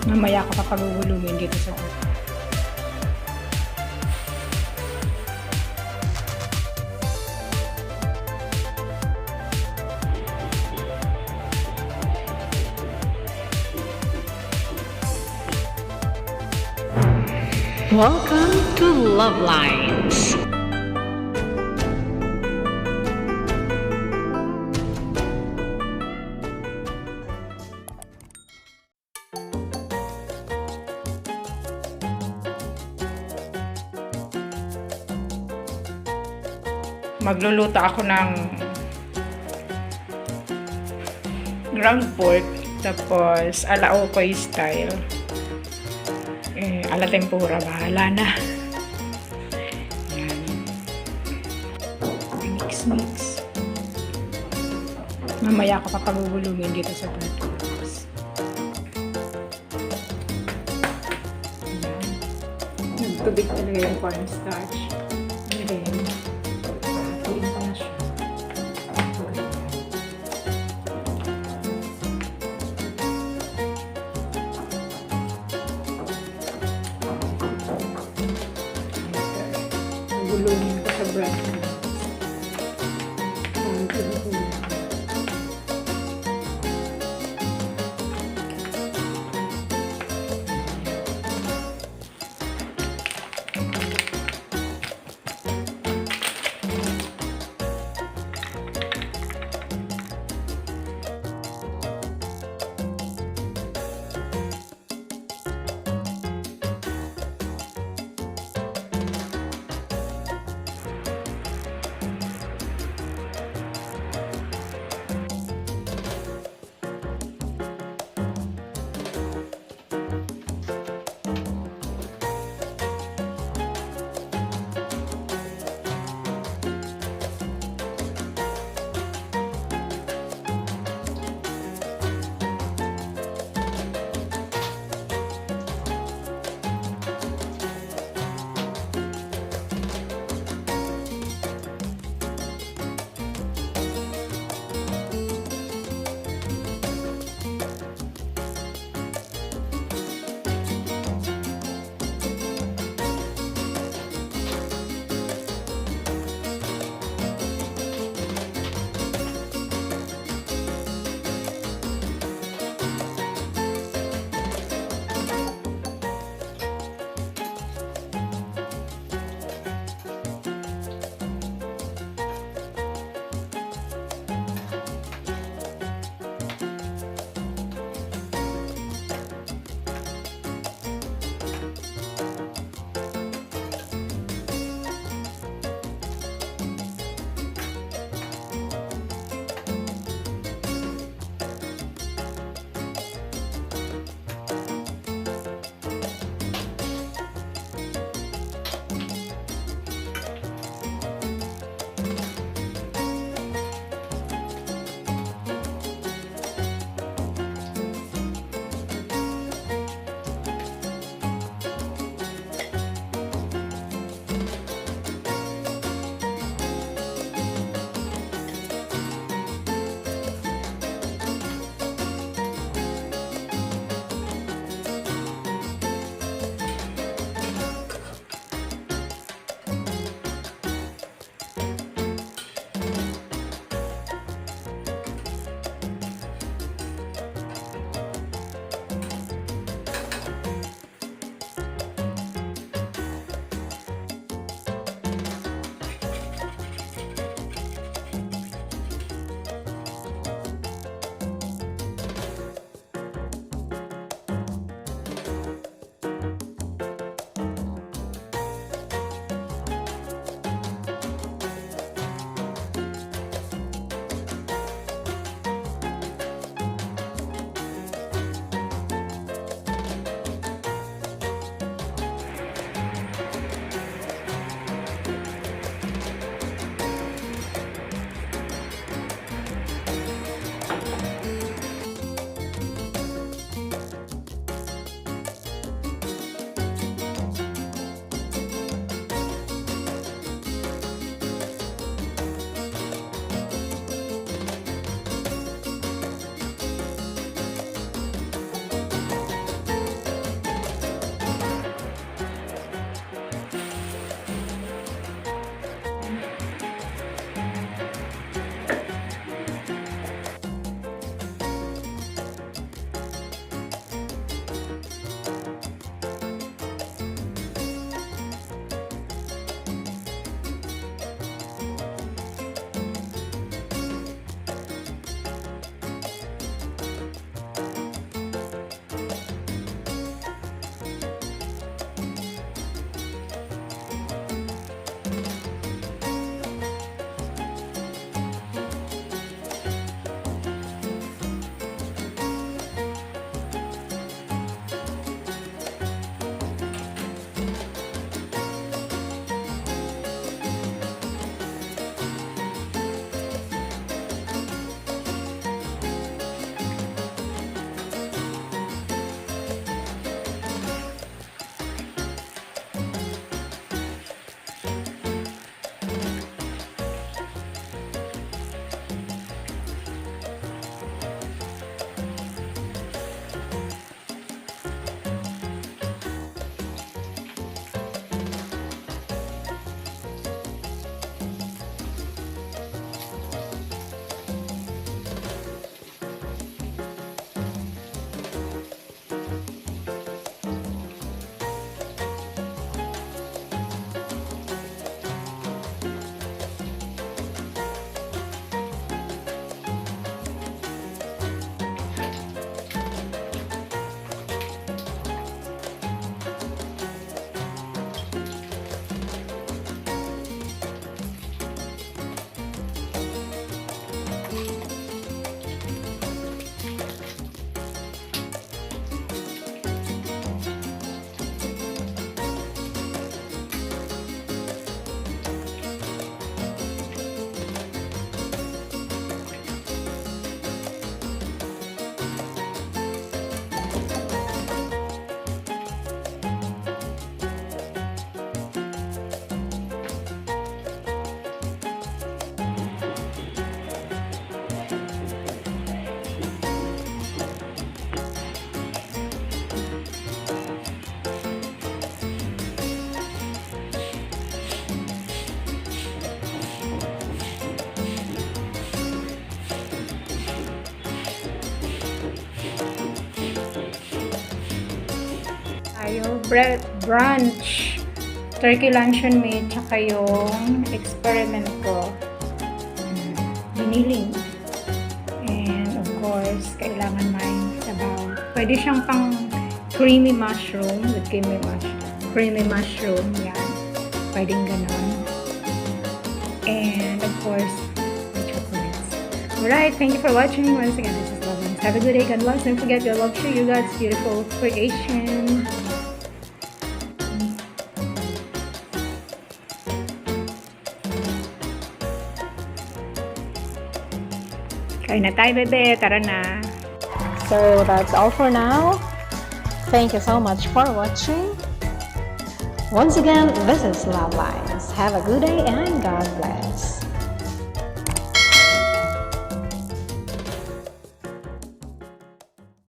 Mamaya ko papaguguluhin dito sa buto. Welcome to Love Lines. Magluluto ako ng ground pork, tapos ala Okoy style. Ala tempura, bahala na. Yan. Mix. Mamaya ako papaguguluhin dito sa buto. Tubig talaga yung cornstarch. And then, hatiin ko na siya. Guluhin ko sa brunch. brunch turkey luncheon meat, tsaka yung experiment ko. Giniling. And of course, kailangan may sabaw. Pwede siyang pang creamy mushroom with creamy mushroom. Yan. Pwedeng ganon. And of course, the chocolates. Alright, thank you for watching. Once again, this is Lovins. Have a good day. God bless. Don't forget your love to you God's beautiful creation. Kain na tayo, bebe. Tara na. So that's all for now. Thank you so much for watching. Once again, this is Love Lines. Have a good day and God bless.